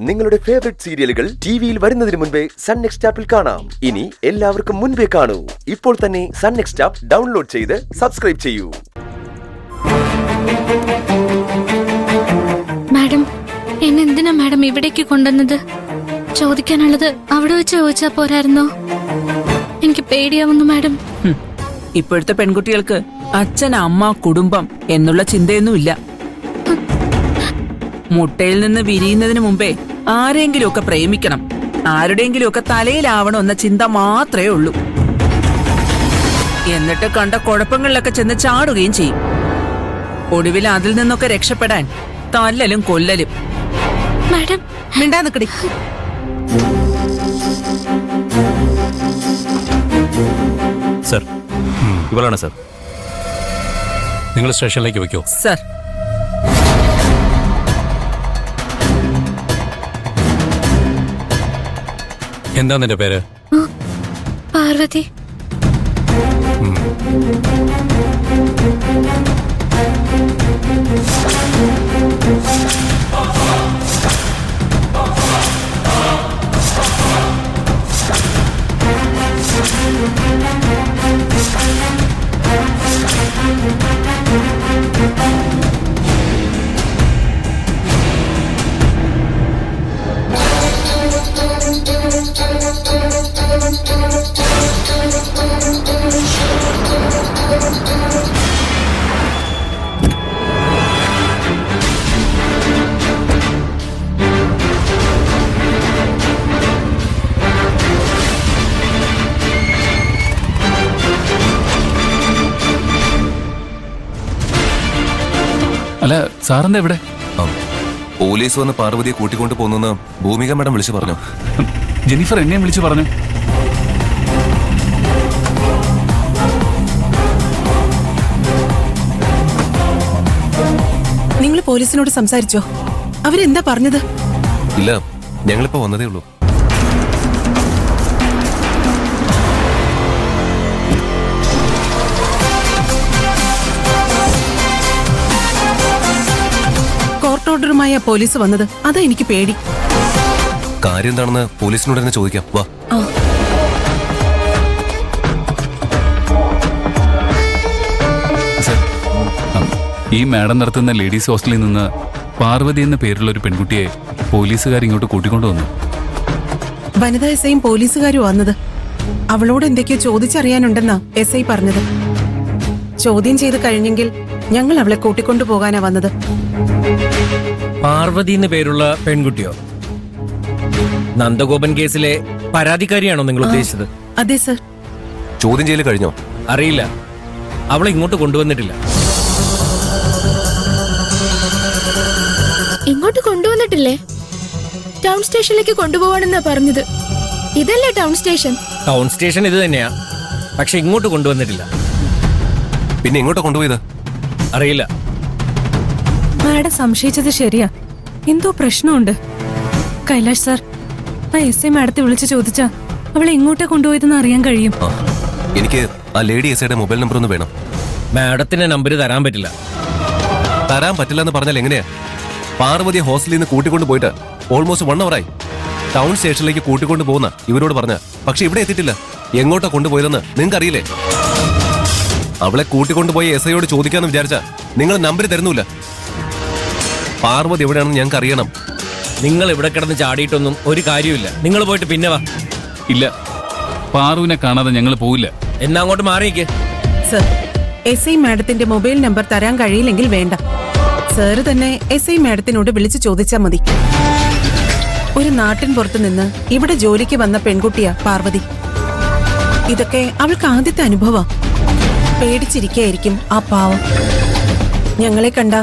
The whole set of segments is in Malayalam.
നിങ്ങളുടെ ഫേവറേറ്റ് സീരിയലുകൾ ടിവിയിൽ വരുന്നതിന് മുൻപേ സൺ നെക്സ്റ്റ് ആപ്പിൽ കാണാം. ഇനി എല്ലാവർക്കും മുൻപേ കാണൂ. ഇപ്പോൾ തന്നെ സൺ നെക്സ്റ്റ് ആപ്പ് ഡൗൺലോഡ് ചെയ്ത് സബ്സ്ക്രൈബ് ചെയ്യൂ. മാഡം, എന്നെന്തിനാ മാഡം ഇവിടേക്ക് കൊണ്ടുവന്നത്? ചോദിക്കാനുള്ളത് അവിടെ വെച്ച് ചോദിച്ചാ പോരായിരുന്നോ? എനിക്ക് പേടിയാവുന്നു മാഡം. ഇപ്പോഴത്തെ പെൺകുട്ടികൾക്ക് അച്ഛൻ, അമ്മ, കുടുംബം എന്നുള്ള ചിന്തയൊന്നുമില്ല. മുട്ടയിൽ നിന്ന് വിരിയുന്നതിന് മുമ്പേ ആരെങ്കിലുമൊക്കെ പ്രേമിക്കണം, ആരുടെയെങ്കിലുമൊക്കെ തലയിലാവണം എന്ന ചിന്ത മാത്രമേ ഉള്ളൂ. എന്നിട്ട് കണ്ട കുഴപ്പങ്ങളിലൊക്കെ ചെന്ന് ചാടുകയും ചെയ്യും. ഒടുവിൽ അതിൽ നിന്നൊക്കെ രക്ഷപ്പെടാൻ തല്ലലും കൊല്ലലും. മാഡം, മിണ്ടാ നിക്കടി. സർ, ഇവളാണ് സർ. നിങ്ങൾ സ്റ്റേഷനിലേക്ക് വയ്ക്കോ. സർ, എന്താ നിന്റെ പേര്? പാർവതി. അല്ല, സാറിന്റെ എവിടെ? പോലീസ് വന്ന് പാർവതിയെ കൂട്ടിക്കൊണ്ടു പോകുന്നെന്ന് ഭൂമിക മാഡം വിളിച്ചു പറഞ്ഞു. ജെന്നിഫർ എന്നെയും വിളിച്ചു പറഞ്ഞു. നിങ്ങൾ പോലീസിനോട് സംസാരിച്ചോ? അവരെന്താ പറഞ്ഞത്? ഇല്ല, ഞങ്ങളിപ്പോ വന്നതേ ഉള്ളൂ. കോർട്ട് ഓർഡറുമായ പോലീസ് വന്നത്, അതാ എനിക്ക് പേടി. കാര്യം എന്താണെന്ന് പോലീസിനോട് തന്നെ ചോദിക്കാം. വാ. ഈ മാഡം നടത്തുന്ന ലേഡീസ് ഹോസ്റ്റലിൽ നിന്ന് പാർവതി എന്ന പേരുള്ള ഒരു പെൺകുട്ടിയെ പോലീസുകാർ ഇങ്ങോട്ട് കൂട്ടിക്കൊണ്ടുവന്നു. വനിതാ എസ് ഐയും പോലീസുകാരും വന്നത്. അവളോട് എന്തൊക്കെയോ ചോദിച്ചറിയാനുണ്ടെന്നാ എസ് ഐ പറഞ്ഞത്. ചോദ്യം ചെയ്ത് കഴിഞ്ഞെങ്കിൽ ഞങ്ങൾ അവളെ കൂട്ടിക്കൊണ്ടു പോകാനാ വന്നത്. പാർവതി എന്ന് പേരുള്ള പെൺകുട്ടിയോ? നന്ദഗോപൻ കേസിലെ പരാതിക്കാരിയാണോ നിങ്ങൾ ഉദ്ദേശിച്ചത്? അതെ സർ. ചോദ്യം ചെയ്യൽ കഴിഞ്ഞോ? അറിയില്ല, അവളെ ഇങ്ങോട്ട് കൊണ്ടുവന്നിട്ടില്ല. ഇങ്ങോട്ട് കൊണ്ടുവന്നിട്ടില്ലേ? ടൗൺ സ്റ്റേഷനിലേക്ക് കൊണ്ടുപോവാണെന്നാ പറഞ്ഞത്. ഇതല്ലേ ടൗൺ സ്റ്റേഷൻ? ടൗൺ സ്റ്റേഷൻ ഇത് തന്നെയാ, പക്ഷെ ഇങ്ങോട്ട് കൊണ്ടുവന്നിട്ടില്ല. പിന്നെ എങ്ങോട്ടാ കൊണ്ടുപോയത്? അറിയില്ല. മാഡം സംശയിച്ചത് ശരിയാ, എന്തോ പ്രശ്നമുണ്ട്. കൈലാഷ് സാർ, ആ എസ് ഐ മാഡത്തെ വിളിച്ചു ചോദിച്ചാ അവളെ എങ്ങോട്ടാ കൊണ്ടുപോയതെന്ന് അറിയാൻ കഴിയും. എനിക്ക് ആ ലേഡി എസ് ഐയുടെ മൊബൈൽ നമ്പർ ഒന്ന് വേണം. മാഡത്തിന്റെ നമ്പർ തരാൻ പറ്റില്ല. തരാൻ പറ്റില്ല എന്ന് പറഞ്ഞാൽ എങ്ങനെയാ? പാർവതിയെ ഹോസ്റ്റലിൽ നിന്ന് കൂട്ടിക്കൊണ്ട് പോയിട്ട് ഓൾമോസ്റ്റ് 1 hour ആയി. ടൗൺ സ്റ്റേഷനിലേക്ക് കൂട്ടിക്കൊണ്ട് പോകുന്ന ഇവരോട് പറഞ്ഞ, പക്ഷെ ഇവിടെ എത്തിയിട്ടില്ല. എങ്ങോട്ടാ കൊണ്ടുപോയതെന്ന് നിങ്ങൾക്ക് അറിയില്ലേ? അവളെ കൂട്ടിക്കൊണ്ടുപോയി എസ് ഐയോട് ചോദിക്കാന്ന് വിചാരിച്ച നിങ്ങൾ നമ്പർ തരുന്നില്ല. പാർവതി എവിടെയാണെന്ന് ഞങ്ങൾക്ക് അറിയണം. നിങ്ങൾ ഇവിടെ കിടന്ന് ചാടിയിട്ടൊന്നും ഒരു കാര്യമില്ല. നിങ്ങൾ പോയിട്ട് പിന്നെ വാ. ഇല്ല, പാറുവിനെ കാണാതെ ഞങ്ങൾ പോവില്ല. എന്നാ അങ്ങോട്ട് മാറിയേക്ക്. സർ, എസ് ഐ മാഡത്തിന്റെ മൊബൈൽ നമ്പർ തരാൻ കഴിയില്ലെങ്കിൽ വേണ്ട. സാറ് തന്നെ എസ് ഐ മാഡത്തിനോട് വിളിച്ചു ചോദിച്ചാൽ മതി. ഒരു നാട്ടിൻ പുറത്തു നിന്ന് ഇവിടെ ജോലിക്ക് വന്ന പെൺകുട്ടിയാ പാർവതി. ഇതൊക്കെ അവൾക്ക് ആദ്യത്തെ അനുഭവം. പേടിച്ചിരിക്കായിരിക്കും ആ പാവം. ഞങ്ങളെ കണ്ട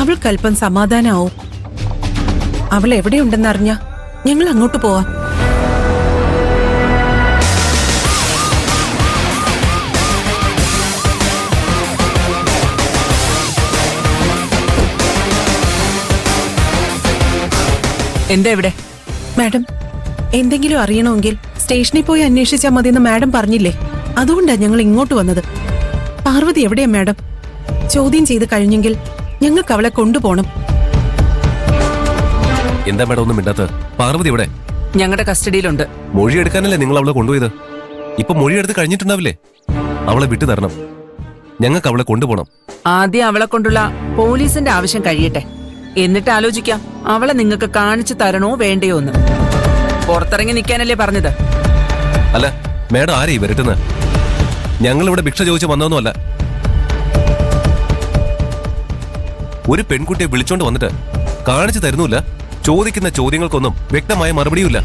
അവൾക്കല്പം സമാധാനാവും. അവൾ എവിടെയുണ്ടെന്നറിഞ്ഞ ഞങ്ങൾ അങ്ങോട്ട് പോവാം. എന്താ ഇവിടെ? മാഡം, എന്തെങ്കിലും അറിയണമെങ്കിൽ സ്റ്റേഷനിൽ പോയി അന്വേഷിച്ചാൽ മതിയെന്ന് മാഡം പറഞ്ഞില്ലേ? അതുകൊണ്ടാണ് ഞങ്ങൾ ഇങ്ങോട്ട് വന്നത്. പാർവതി എവിടെയാ മാഡം? ചോദ്യം ചെയ്ത് കഴിഞ്ഞെങ്കിൽ ഞങ്ങൾക്ക് അവളെ കൊണ്ടുപോകണം. എന്താ മേഡം ഒന്നും മിണ്ടാത്ത? പാർവതി എവിടെ? ഞങ്ങളുടെ കസ്റ്റഡിയിലുണ്ട്. മൊഴിയെടുക്കാനല്ലേ നിങ്ങൾ അവളെ കൊണ്ടുപോയത്? ഇപ്പൊ മൊഴിയെടുത്ത് കഴിഞ്ഞിട്ടുണ്ടാവില്ലേ? അവളെ വിട്ടു തരണം. ഞങ്ങൾക്ക് അവളെ കൊണ്ടുപോകണം. ആദ്യം അവളെ കൊണ്ടുള്ള പോലീസിന്റെ ആവശ്യം കഴിയട്ടെ, എന്നിട്ട് ആലോചിക്കാം അവളെ നിങ്ങൾക്ക് കാണിച്ചു തരണോ വേണ്ടയോ എന്ന്. പുറത്തിറങ്ങി നിൽക്കാനല്ലേ പറഞ്ഞത്? അല്ല മേഡം ആരെയും വരട്ടുന്നത്? ഞങ്ങൾ ഇവിടെ ഭിക്ഷ ചോദിച്ചു വന്നതൊന്നുമല്ല. ഒരു പെൺകുട്ടിയെ വിളിച്ചോണ്ട് വന്നിട്ട് കാണിച്ചു തരുന്നില്ല. ചോദിക്കുന്ന ചോദ്യങ്ങൾക്കൊന്നും വ്യക്തമായ മറുപടിയുമില്ല.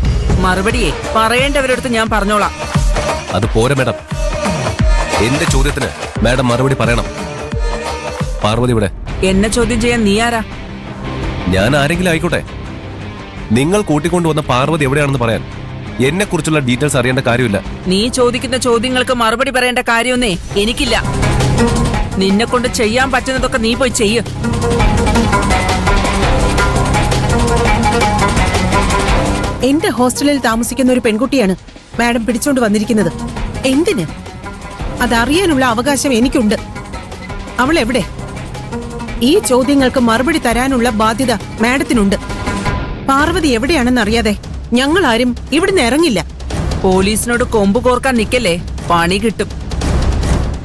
മറുപടിയെ പറയേണ്ടവരടുത്ത് ഞാൻ പറഞ്ഞോളാം. അത് പോരാ മേഡം. എന്റെ ചോദ്യത്തിന് മാഡം മറുപടി പറയണം. പാർവതി ഇവിടെ. എന്നെ ചോദ്യം ചെയ്യാൻ നീ ആരാ? ഞാൻ ആരെങ്കിലും ആയിക്കോട്ടെ. നിങ്ങൾ കൂട്ടിക്കൊണ്ടുവന്ന പാർവതി എവിടെയാണെന്ന് പറയാൻ എന്നെ കുറിച്ചുള്ള ഡീറ്റെയിൽസ് അറിയേണ്ട കാര്യമില്ല. നീ ചോദിക്കുന്ന ചോദ്യങ്ങൾക്ക് മറുപടി പറയേണ്ട കാര്യമൊന്നേ എനിക്കില്ല. നിന്നെ കൊണ്ട് ചെയ്യാൻ പറ്റുന്നതൊക്കെ നീ പോയി ചെയ്യ്. എന്റെ ഹോസ്റ്റലിൽ താമസിക്കുന്ന ഒരു പെൺകുട്ടിയാണ് മാഡം പിടിച്ചോണ്ട് വന്നിരിക്കുന്നത്. എന്തിന്? അതറിയാനുള്ള അവകാശം എനിക്കുണ്ട്. അവൾ എവിടെ? ഈ ചോദ്യങ്ങൾക്ക് മറുപടി തരാനുള്ള ബാധ്യത മാഡത്തിനുണ്ട്. പാർവതി എവിടെയാണെന്നറിയാതെ ഞങ്ങൾ ആരും ഇവിടുന്ന് ഇറങ്ങില്ല. പോലീസിനോട് കൊമ്പ് കോർക്കാൻ നിക്കല്ലേ, പണി കിട്ടും.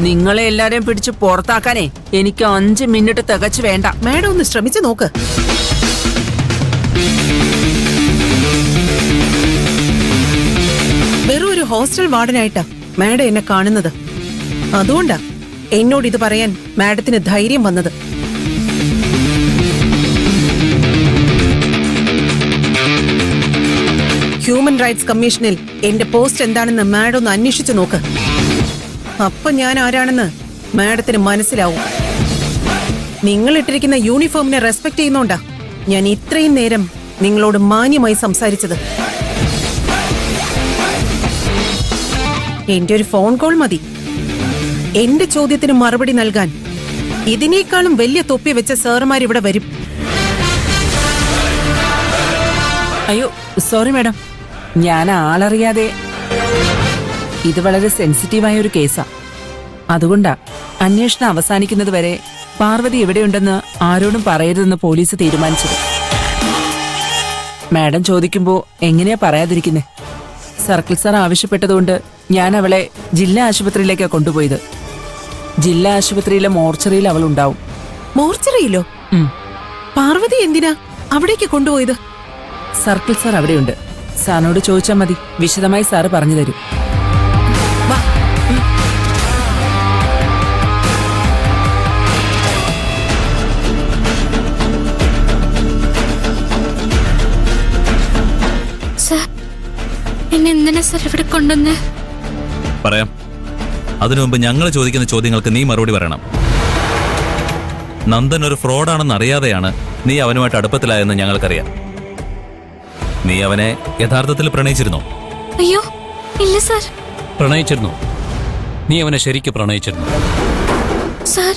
നിങ്ങളെ എല്ലാരെയും പിടിച്ച് പുറത്താക്കാനേ എനിക്ക് 5 മിനിറ്റ് തികച്ചു വേണ്ട. മാഡം ഒന്ന് ശ്രമിച്ചു നോക്ക്. വെറും ഒരു ഹോസ്റ്റൽ വാർഡനായിട്ടാ മാഡം എന്നെ കാണുന്നത്. അതുകൊണ്ടാ എന്നോട് ഇത് പറയാൻ മാഡത്തിന് ധൈര്യം വന്നത്. ഹ്യൂമൻ റൈറ്റ്സ് കമ്മീഷനിൽ എന്റെ പോസ്റ്റ് എന്താണെന്ന് മാഡം ഒന്ന് അന്വേഷിച്ചു നോക്ക്. അപ്പൊ ഞാൻ ആരാണെന്ന് മാഡത്തിന് മനസ്സിലാവും. നിങ്ങൾ ഇട്ടിരിക്കുന്ന യൂണിഫോമിനെ റെസ്പെക്ട് ചെയ്യുന്നോണ്ടാ ഞാൻ ഇത്രയും നേരം നിങ്ങളോട് മാന്യമായി സംസാരിച്ചത്. എന്റെ ഒരു ഫോൺ കോൾ മതി എന്റെ ചോദ്യത്തിന് മറുപടി നൽകാൻ. ഇതിനേക്കാളും വലിയ തൊപ്പി വെച്ച സാറുമാർ ഇവിടെ വരും. അയ്യോ സോറി മാഡം, ഞാൻ ആളറിയാതെ. ഇത് വളരെ സെൻസിറ്റീവായ ഒരു കേസാ. അതുകൊണ്ടാ അന്വേഷണം അവസാനിക്കുന്നത് വരെ പാർവതി എവിടെയുണ്ടെന്ന് ആരോടും പറയരുതെന്ന് പോലീസ് തീരുമാനിച്ചത്. മാഡം ചോദിക്കുമ്പോ എങ്ങനെയാ പറയാതിരിക്കുന്നേ? സർക്കിൾ സാർ ആവശ്യപ്പെട്ടതുകൊണ്ട് ഞാൻ അവളെ ജില്ലാ ആശുപത്രിയിലേക്കാ കൊണ്ടുപോയത്. ജില്ലാ ആശുപത്രിയിലെ മോർച്ചറിയിൽ അവൾ ഉണ്ടാവും. മോർച്ചറിയിലോ? പാർവതി എന്തിനാ അവിടേക്ക് കൊണ്ടുപോയത്? സർക്കിൾ സാർ അവിടെയുണ്ട്. സാറിനോട് ചോദിച്ചാൽ മതി, വിശദമായി സാറ് പറഞ്ഞു തരും. സർ, എന്നെ എന്തിനാ സർ ഇവിടെ കൊണ്ടുവന്ന്? പറയാം. അതിനു മുമ്പ് ഞങ്ങൾ ചോദിക്കുന്ന ചോദ്യങ്ങൾക്ക് നീ മറുപടി പറയണം. നന്ദൻ ഒരു ഫ്രോഡാണെന്ന് അറിയാതെയാണ് നീ അവനുമായിട്ട് അടുപ്പത്തിലായെന്ന് ഞങ്ങൾക്കറിയാം. നീ അവനെ യഥാർത്ഥത്തിൽ പ്രണയിച്ചിരുന്നോ? അയ്യോ ഇല്ല സർ. പ്രണയിച്ചിരുന്നു. നീ അവനെ ശരിക്ക് പ്രണയിച്ചിരുന്നു. സർ